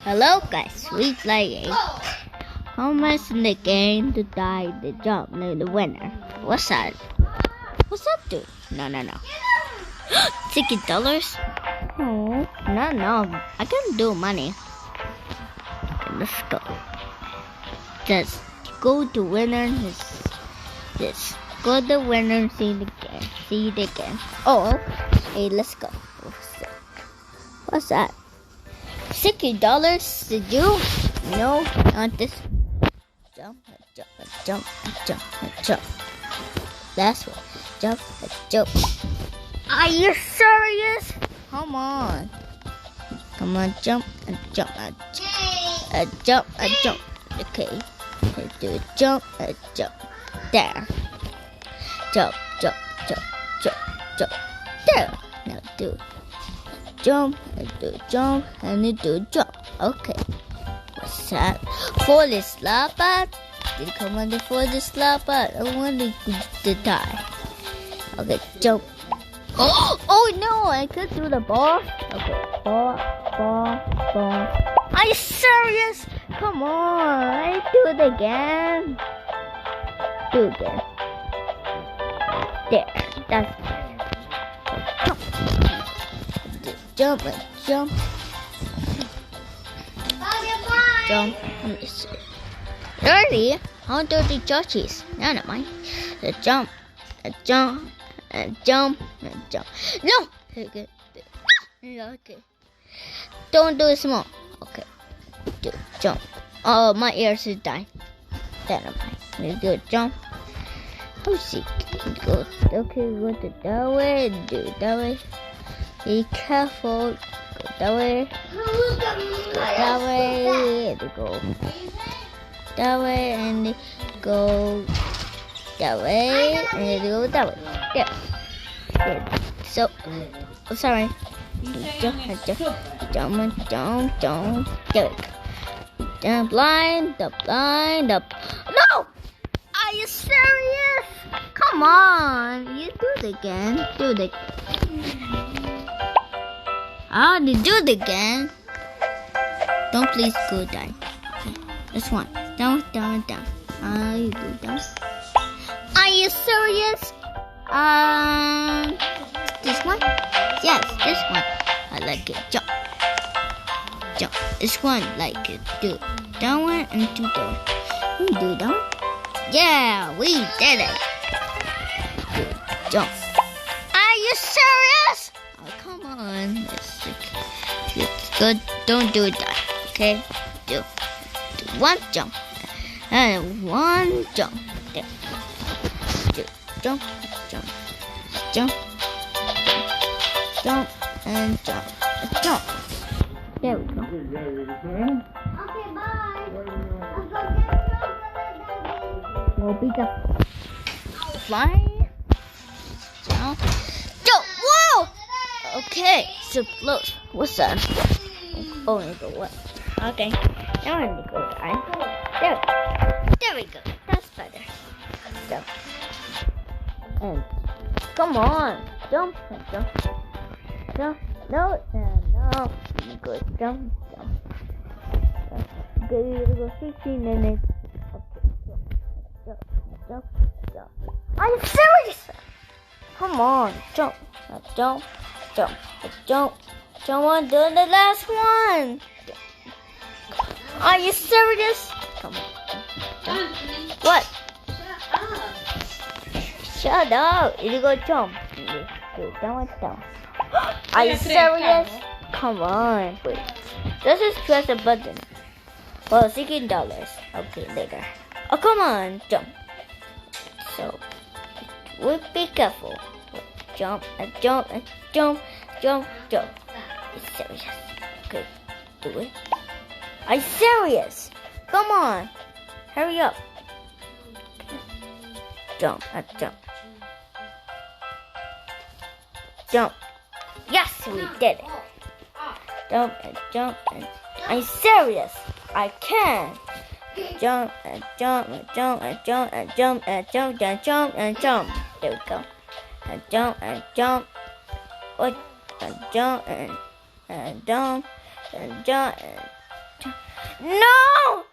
Hello guys, we playing. How much in the game to die the jump the winner? What's that? What's that do? No. $60? Oh, no. I can do money. Let's go. Just go to winner. Just go to winner. See it again. Oh, hey, let's go. What's that? $60 to do? No, not this. Jump. That's what. Jump. Are you serious? Come on, jump. Jump. Okay, do a jump. There. Jump. There. Now do. Jump and do jump. Okay. What's that? For the slapper? Did you come on for the slapper? I want to die. Okay, jump. Oh no, I could do the ball. Okay, ball. Are you serious? Come on, I do it again. Do it again. There, that's jump. Jump. Early, how do the judges? Never mind. Jump. No. Okay. Don't do it small. Okay. Do jump. Oh, my ears is dying. Never mind. We do jump. Oh, see. Go to that way. Do that way. Be careful. Go that way. That way. Go that way and go that way and go that way. There. So, sorry. Jump. There we go. Blind up. No! Are you serious? Come on. You do it again. I'll do it again. Don't please go down. Okay, this one. Down. You go down. Are you serious? This one? Yes, this one. I like it. Jump. This one, like it. Do that one and do that one. Do that one. Yeah, we did it. Jump. Are you serious? Oh, come on. It's good. Don't do that. Okay? Do one jump. And one jump. There. Do jump. And jump. There we go. Okay, bye. We'll be the fly. Down. Go. Whoa! Okay, so close. What's that? Oh, I go what? Okay, now I need to go down. There we go. That's better. So, and come on, jump. No. You go jump. Okay, you go 15 minutes. Okay, jump. Are you serious? Come on, jump. Someone do the last one. Are you serious? Come on. What? Shut up. You go jump. Down. Are you serious? Come on, please. Just press the button. Well, $16. Okay, later. Oh, come on, jump. So, we'll be careful. Jump. It's serious. Okay, do it. Are you serious? Come on. Hurry up. Jump. Yes, we did it. Jump. Are you serious? I can. Jump. There we go. Jump. What? Jump. No!